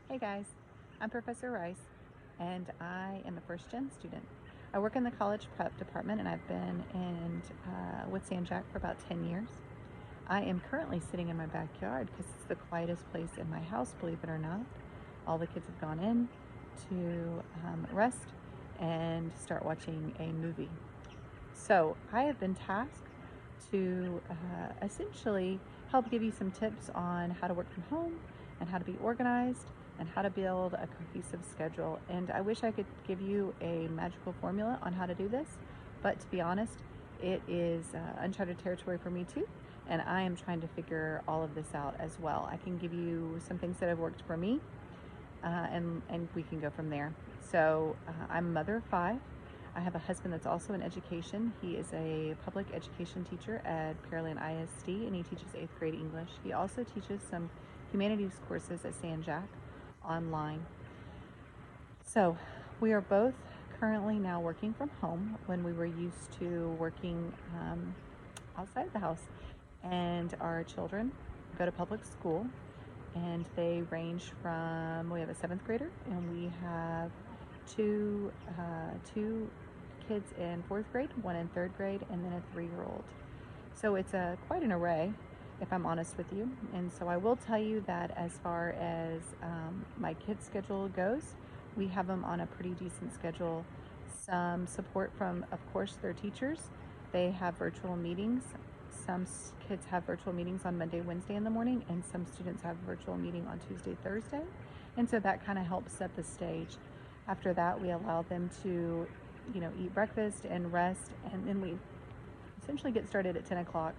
Hey guys, I'm Professor Rice and I am a first gen student. I work in the college prep department and I've been with Sanjak for about 10 years. I am currently sitting in my backyard because it's the quietest place in my house, believe it or not. All the kids have gone in to rest and start watching a movie. So I have been tasked to essentially help give you some tips on how to work from home and how to be organized and how to build a cohesive schedule. And I wish I could give you a magical formula on how to do this, but to be honest, it is uncharted territory for me too. And I am trying to figure all of this out as well. I can give you some things that have worked for me, and we can go from there. So I'm a mother of 5. I have a husband that's also in education. He is a public education teacher at Pearland ISD and he teaches 8th grade English. He also teaches some humanities courses at Sanjak online. So we are both currently now working from home when we were used to working outside the house. And our children go to public school and they range from, we have a 7th grader and we have two kids in 4th grade, one in 3rd grade, and then a 3-year-old. So it's quite an array, if I'm honest with you. And so I will tell you that as far as my kids' schedule goes, we have them on a pretty decent schedule. Some support from, of course, their teachers. They have virtual meetings. Some kids have virtual meetings on Monday, Wednesday in the morning, and some students have a virtual meeting on Tuesday, Thursday. And so that kind of helps set the stage. After that, we allow them to, eat breakfast and rest, and then we essentially get started at 10 o'clock.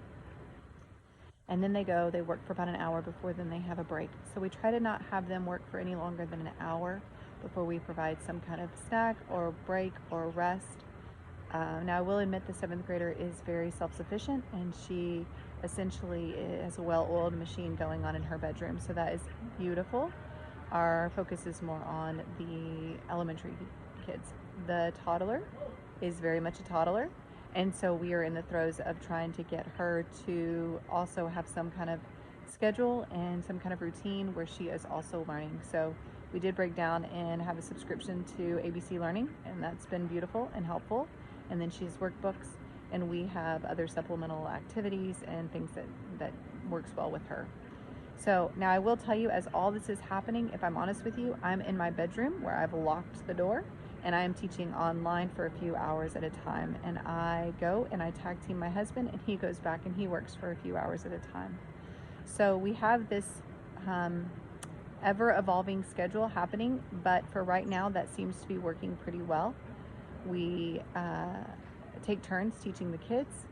And then they work for about an hour before then they have a break. So we try to not have them work for any longer than an hour before we provide some kind of snack or break or rest. Now I will admit the 7th grader is very self-sufficient and she essentially has a well-oiled machine going on in her bedroom. So that is beautiful. Our focus is more on the elementary kids. The toddler is very much a toddler. And so we are in the throes of trying to get her to also have some kind of schedule and some kind of routine where she is also learning. So we did break down and have a subscription to ABC Learning, and that's been beautiful and helpful. And then she has workbooks, and we have other supplemental activities and things that works well with her. So now I will tell you, as all this is happening, if I'm honest with you, I'm in my bedroom where I've locked the door and I am teaching online for a few hours at a time. And I go and I tag team my husband and he goes back and he works for a few hours at a time. So we have this ever evolving schedule happening, but for right now that seems to be working pretty well. We take turns teaching the kids.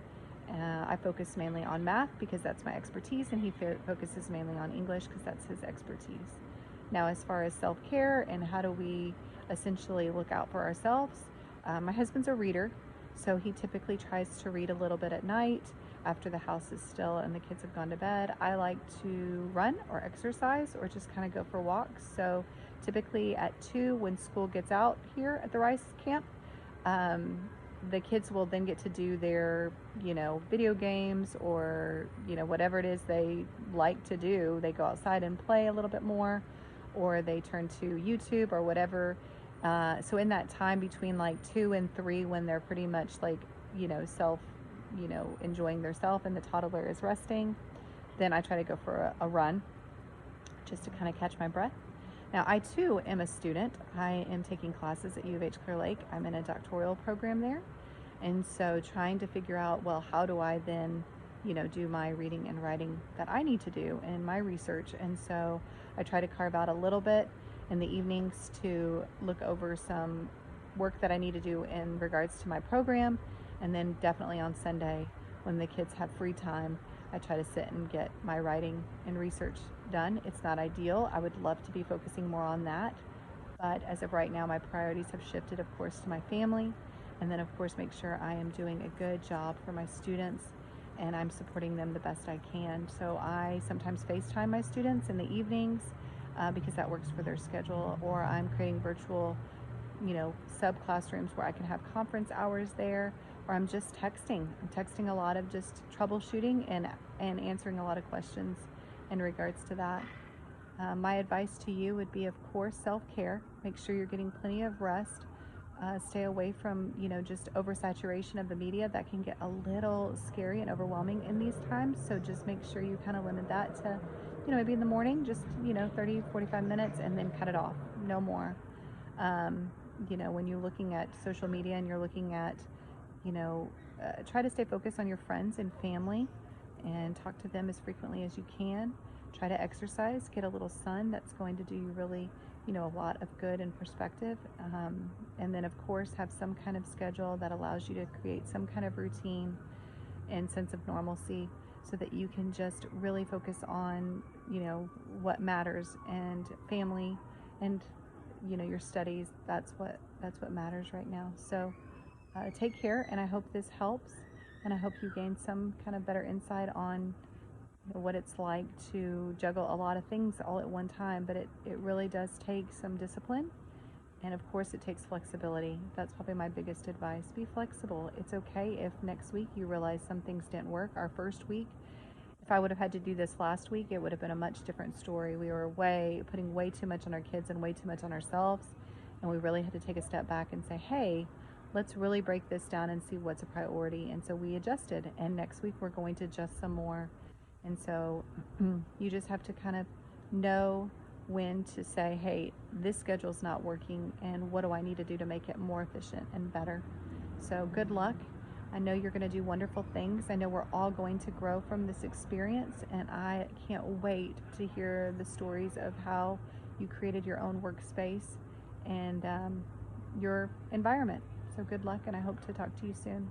I focus mainly on math because that's my expertise, and he focuses mainly on English because that's his expertise. Now, as far as self-care and how do we essentially look out for ourselves, my husband's a reader, so he typically tries to read a little bit at night after the house is still and the kids have gone to bed. I like to run or exercise or just kind of go for walks. So typically at 2, when school gets out here at the Rice camp, the kids will then get to do their, video games or, whatever it is they like to do. They go outside and play a little bit more, or they turn to YouTube or whatever. So in that time between like 2 and 3, when they're pretty much like, enjoying their self and the toddler is resting, then I try to go for a run just to kind of catch my breath. Now, I too am a student. I am taking classes at U of H Clear Lake. I'm in a doctoral program there. And so trying to figure out, well, how do I then, do my reading and writing that I need to do and my research. And so I try to carve out a little bit in the evenings to look over some work that I need to do in regards to my program. And then definitely on Sunday, when the kids have free time, I try to sit and get my writing and research done. It's not ideal. I would love to be focusing more on that. But as of right now, my priorities have shifted, of course, to my family. And then, of course, make sure I am doing a good job for my students and I'm supporting them the best I can. So I sometimes FaceTime my students in the evenings because that works for their schedule, or I'm creating virtual sub classrooms where I can have conference hours there, or I'm just texting. I'm texting a lot of just troubleshooting and answering a lot of questions in regards to that. My advice to you would be, of course, self-care. Make sure you're getting plenty of rest. Stay away from, just oversaturation of the media. That can get a little scary and overwhelming in these times. So just make sure you kind of limit that to, maybe in the morning, just, 30, 45 minutes, and then cut it off. No more. Um, when you're looking at social media and you're looking at, try to stay focused on your friends and family and talk to them as frequently as you can. Try to exercise, get a little sun. That's going to do you really, a lot of good and perspective. And then, of course, have some kind of schedule that allows you to create some kind of routine and sense of normalcy so that you can just really focus on, what matters, and family and, your studies. That's what matters right now. So take care, and I hope this helps, and I hope you gain some kind of better insight on what it's like to juggle a lot of things all at one time. But it really does take some discipline, and of course it takes flexibility. That's probably my biggest advice. Be flexible. It's okay if next week you realize some things didn't work. Our first week, if I would have had to do this last week, it would have been a much different story. We were putting way too much on our kids and way too much on ourselves, and we really had to take a step back and say, hey, let's really break this down and see what's a priority. And so we adjusted, and next week we're going to adjust some more. And so you just have to kind of know when to say, hey, this schedule's not working, and what do I need to do to make it more efficient and better? So good luck. I know you're going to do wonderful things. I know we're all going to grow from this experience, and I can't wait to hear the stories of how you created your own workspace and your environment. So good luck, and I hope to talk to you soon.